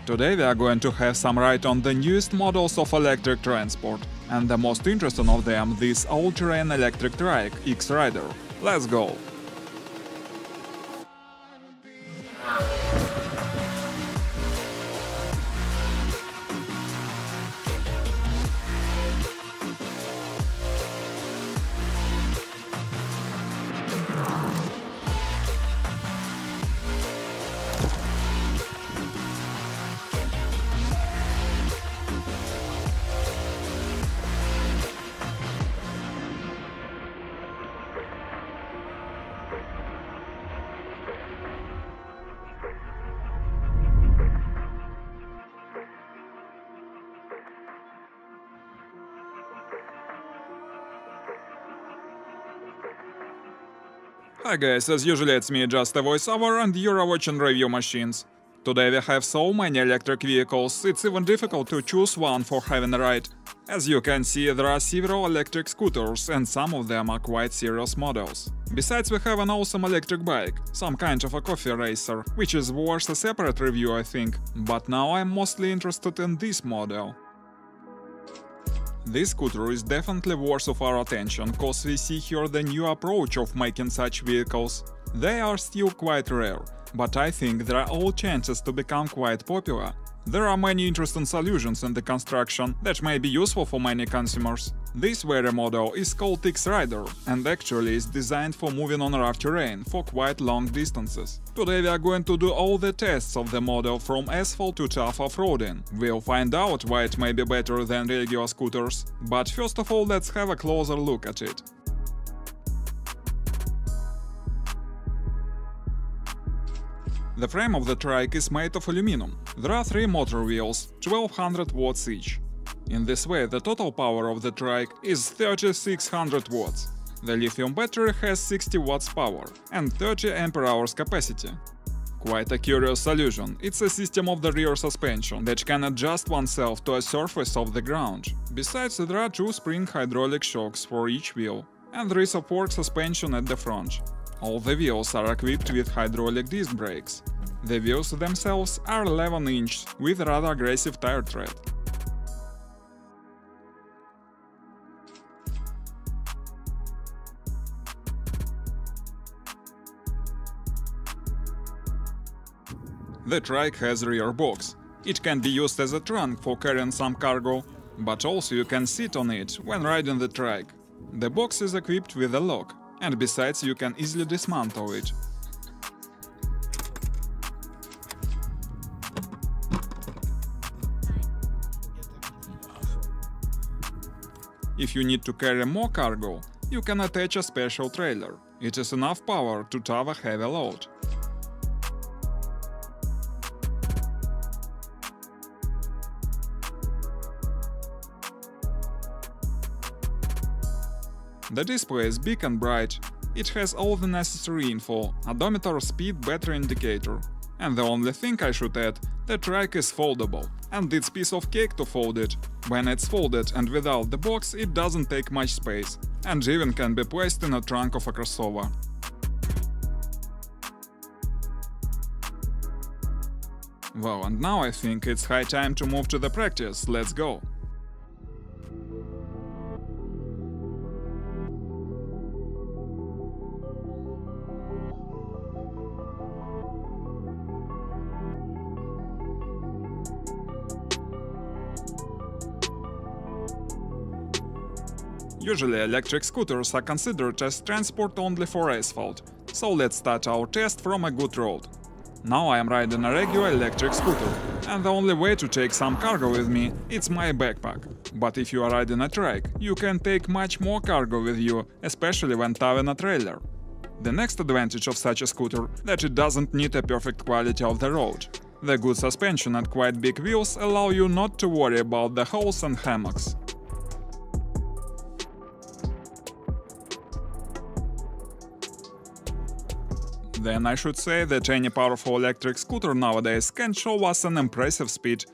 Today we are going to have some ride on the newest models of electric transport, and the most interesting of them, this all-terrain electric trike X-Rider. Let's go! Hi guys, as usually it's me, just a voiceover, and you're watching Review Machines. Today we have so many electric vehicles, it's even difficult to choose one for having a ride. As you can see, there are several electric scooters, and some of them are quite serious models. Besides, we have an awesome electric bike, some kind of a coffee racer, which is worth a separate review, I think. But now I'm mostly interested in this model. This scooter is definitely worth of our attention, cause we see here the new approach of making such vehicles. They are still quite rare, but I think there are all chances to become quite popular. There are many interesting solutions in the construction that may be useful for many consumers. This very model is called X-Rider and actually is designed for moving on rough terrain for quite long distances. Today we are going to do all the tests of the model from asphalt to tough off-roading. We'll find out why it may be better than regular scooters, but first of all let's have a closer look at it. The frame of the trike is made of aluminum. There are 3 motor wheels, 1200 watts each. In this way, the total power of the trike is 3600 watts. The lithium battery has 60 watts power and 30 ampere-hours capacity. Quite a curious solution. It's a system of the rear suspension that can adjust oneself to a surface of the ground. Besides, there are 2 spring hydraulic shocks for each wheel, and there is a fork suspension at the front. All the wheels are equipped with hydraulic disc brakes. The wheels themselves are 11-inch with rather aggressive tire tread. The trike has a rear box. It can be used as a trunk for carrying some cargo, but also you can sit on it when riding the trike. The box is equipped with a lock, and besides you can easily dismantle it. If you need to carry more cargo, you can attach a special trailer. It is enough power to tow a heavy load. The display is big and bright. It has all the necessary info, odometer, speed, battery indicator. And the only thing I should add, the trike is foldable, and it's piece of cake to fold it. When it's folded and without the box, it doesn't take much space, and even can be placed in a trunk of a crossover. Well, and now I think it's high time to move to the practice, let's go! Usually electric scooters are considered as transport only for asphalt, so let's start our test from a good road. Now I am riding a regular electric scooter, and the only way to take some cargo with me is my backpack. But if you are riding a trike, you can take much more cargo with you, especially when towing a trailer. The next advantage of such a scooter that it doesn't need a perfect quality of the road. The good suspension and quite big wheels allow you not to worry about the holes and hammocks. Then I should say that any powerful electric scooter nowadays can show us an impressive speed,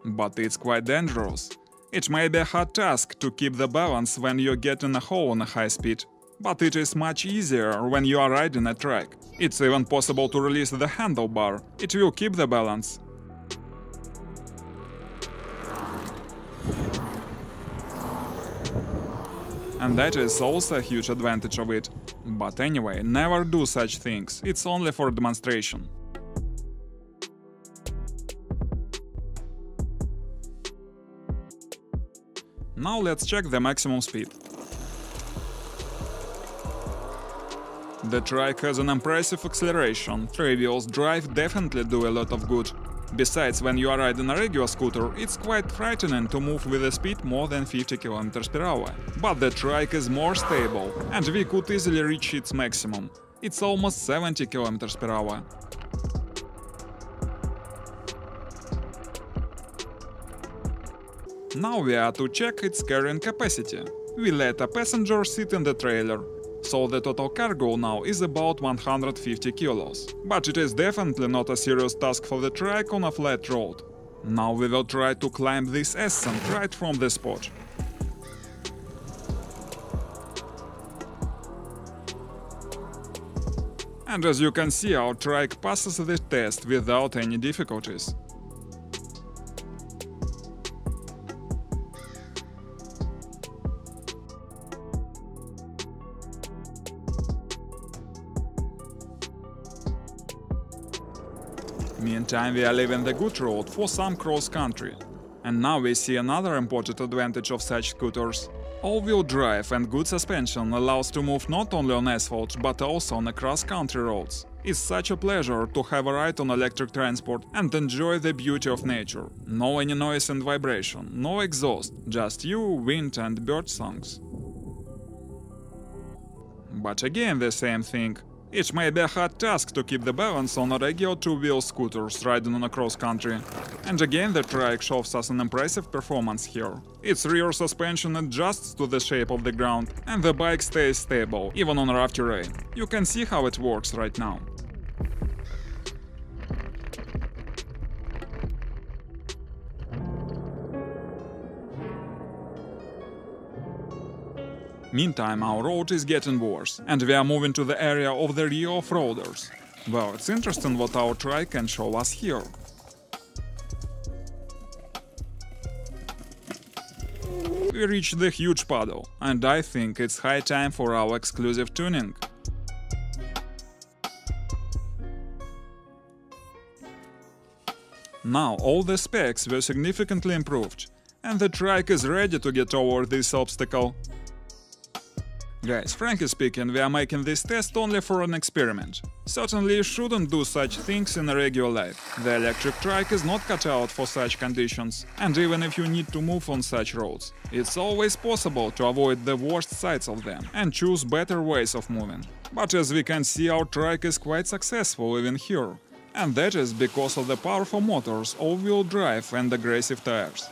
but it's quite dangerous. It may be a hard task to keep the balance when you get in a hole on a high speed, but it is much easier when you are riding a trike. It's even possible to release the handlebar, it will keep the balance. and that is also a huge advantage of it. But anyway, never do such things, it's only for demonstration. Now let's check the maximum speed. The trike has an impressive acceleration, 3-wheels drive definitely do a lot of good. Besides, when you are riding a regular scooter, it's quite frightening to move with a speed more than 50 km per hour. But the trike is more stable, and we could easily reach its maximum. It's almost 70 km per hour. Now we are to check its carrying capacity. We let a passenger sit in the trailer, so the total cargo now is about 150 kilos. But it is definitely not a serious task for the trike on a flat road. Now we will try to climb this ascent right from the spot. And as you can see, our trike passes the test without any difficulties. Meantime, we are leaving the good road for some cross-country. And now we see another important advantage of such scooters. All-wheel drive and good suspension allows to move not only on asphalt, but also on cross-country roads. It's such a pleasure to have a ride on electric transport and enjoy the beauty of nature. No any noise and vibration, no exhaust, just you, wind and bird songs. But again the same thing. It may be a hard task to keep the balance on a regular two-wheel scooters riding on a cross-country. And again the trike shows us an impressive performance here. Its rear suspension adjusts to the shape of the ground, and the bike stays stable, even on rough terrain. You can see how it works right now. Meantime, our road is getting worse, and we are moving to the area of the real off-roaders. Well, it's interesting what our trike can show us here. We reached the huge puddle, and I think it's high time for our exclusive tuning. Now all the specs were significantly improved, and the trike is ready to get over this obstacle. Guys, frankly speaking, we are making this test only for an experiment. Certainly you shouldn't do such things in a regular life. The electric trike is not cut out for such conditions, and even if you need to move on such roads, it's always possible to avoid the worst sides of them and choose better ways of moving. But as we can see, our trike is quite successful even here, and that is because of the powerful motors, all-wheel drive and aggressive tires.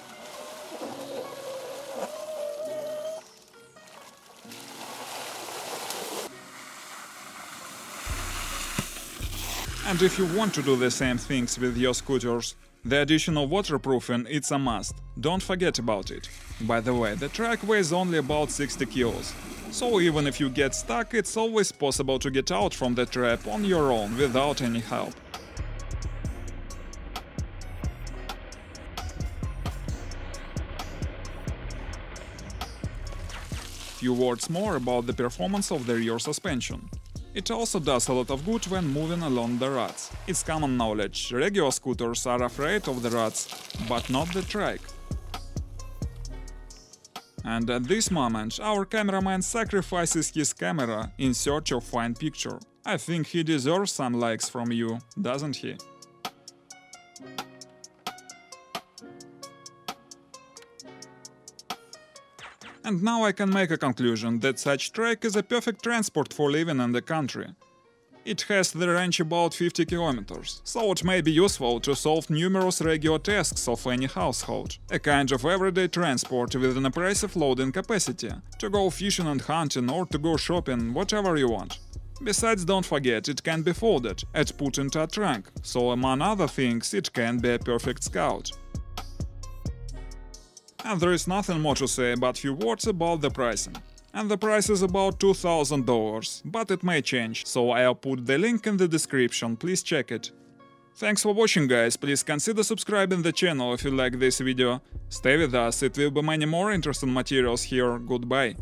And if you want to do the same things with your scooters, the additional waterproofing it's a must, don't forget about it. By the way, the trike weighs only about 60 kilos, so even if you get stuck, it's always possible to get out from the trap on your own without any help. Few words more about the performance of the rear suspension. It also does a lot of good when moving along the ruts. It's common knowledge, regular scooters are afraid of the ruts, but not the trike. And at this moment, our cameraman sacrifices his camera in search of fine picture. I think he deserves some likes from you, doesn't he? And now I can make a conclusion that such trike is a perfect transport for living in the country. It has the range about 50 kilometers, so it may be useful to solve numerous regular tasks of any household. A kind of everyday transport with an impressive loading capacity, to go fishing and hunting or to go shopping, whatever you want. Besides, don't forget, it can be folded and put into a trunk, so among other things it can be a perfect scout. And there is nothing more to say but few words about the pricing. And the price is about $2,000, but it may change, so I'll put the link in the description, please check it. Thanks for watching, guys, please consider subscribing the channel if you like this video. Stay with us, it will be many more interesting materials here, goodbye.